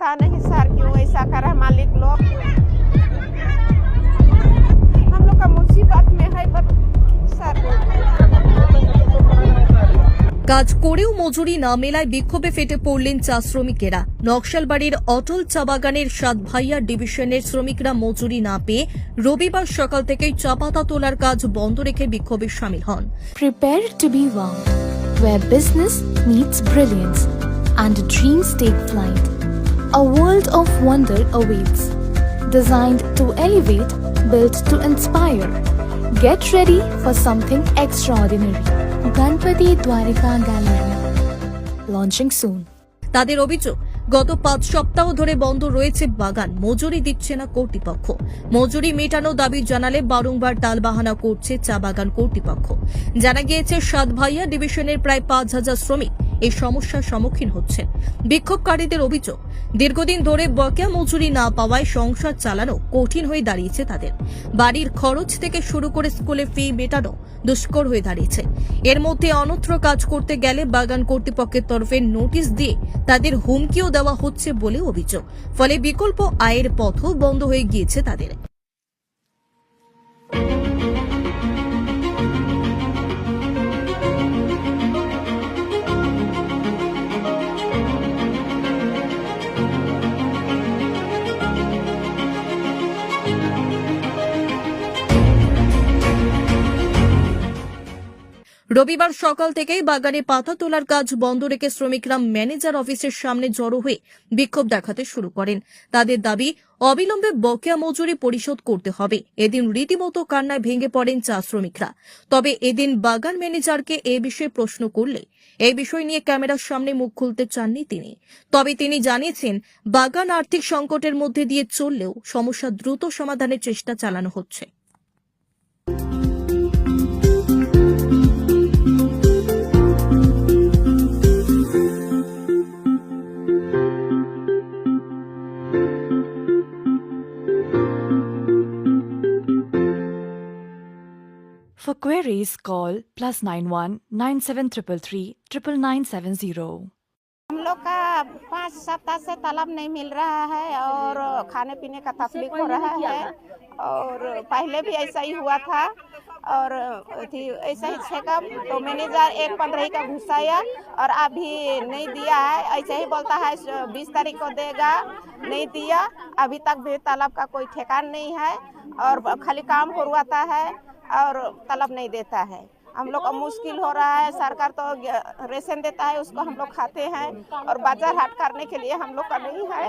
पता नहीं सर क्यों ऐसा करा मालिक लोग। हम लोग का मुसीबत में है पर सर কাজ করেও মজুরি না মেলায় বিক্ষোভে ফেটে পড়লেন চা শ্রমিকেরা। নকশালবাড়ির অটল চা বাগানের 7 ভাইয়া ডিভিশনের শ্রমিকরা মজুরি না পেয়ে রবিবার সকাল থেকেই চা পাতা তোলার কাজ বন্ধ রেখে বিক্ষোভে শামিল হন। Prepare to be wowed, where business meets brilliance and dreams take flight. A world of wonder awaits, designed to elevate, built to inspire. Get ready for something extraordinary. Ganpati Dwarika Gallery, launching soon. তাদের অভিযোগ, গত 5 সপ্তাহ ধরে বন্ধ রয়েছে বাগান, মজুরি দিচ্ছে না কর্তৃপক্ষ। মজুরি মেটানো দাবি জানালে বারংবার টালবাহানা করছে চা বাগান কর্তৃপক্ষ। জানা গিয়েছে 7 ভাইয়া ডিভিশনের প্রায় 5000 শ্রমিক এই সমস্যার সম্মুখীন হচ্ছেন। বিক্ষোভকারীদের অভিযোগ, দীর্ঘদিন ধরে বকেয়া মজুরি না পাওয়ায় সংসার চালানো কঠিন হয়ে দাঁড়িয়েছে তাদের। বাড়ির খরচ থেকে শুরু করে স্কুলে ফি মেটানো দুষ্কর হয়ে দাঁড়িয়েছে। এর মধ্যে অন্যত্র কাজ করতে গেলে বাগান কর্তৃপক্ষের তরফে নোটিশ দিয়ে তাদের হুমকিও দেওয়া হচ্ছে বলে অভিযোগ। ফলে বিকল্প আয়ের পথও বন্ধ হয়ে গিয়েছে তাদের। রবিবার সকাল থেকেই বাগানে পাতা তোলার কাজ বন্ধ রেখে শ্রমিকরা ম্যানেজার অফিসের সামনে জড়ো হয়ে বিক্ষোভ দেখাতে শুরু করেন। তাদের দাবি, অবিলম্বে বকেয়া মজুরি পরিশোধ করতে হবে। এদিন রীতিমতো কান্নায় ভেঙে পড়েন চা শ্রমিকরা। তবে এদিন বাগান ম্যানেজারকে এ বিষয়ে প্রশ্ন করলে এই বিষয় নিয়ে ক্যামেরার সামনে মুখ খুলতে চাননি তিনি। তবে তিনি জানিয়েছেন, বাগান আর্থিক সংকটের মধ্যে দিয়ে চললেও সমস্যা দ্রুত সমাধানের চেষ্টা চালানো হচ্ছে। For queries, call +91 9733 99970. हम लोग का 5 सप्ताह से तालाब नहीं मिल रहा है और खाने पीने का तकलीफ हो रहा है। और पहले भी ऐसा ही हुआ था और ऐसा ही छेका तो मैनेजर 1/15 का घुसाया और अभी नहीं दिया है। ऐसे ही बोलता है 20 तारीख को देगा, नहीं दिया। अभी तक भी तालाब का कोई ठेकान नहीं है और खाली काम करवाता है और तालाब नहीं देता है। हम लोग का मुश्किल हो रहा है। सरकार तो रेशन देता है, उसको हम लोग खाते हैं और बाजार हाट करने के लिए हम लोग का नहीं है।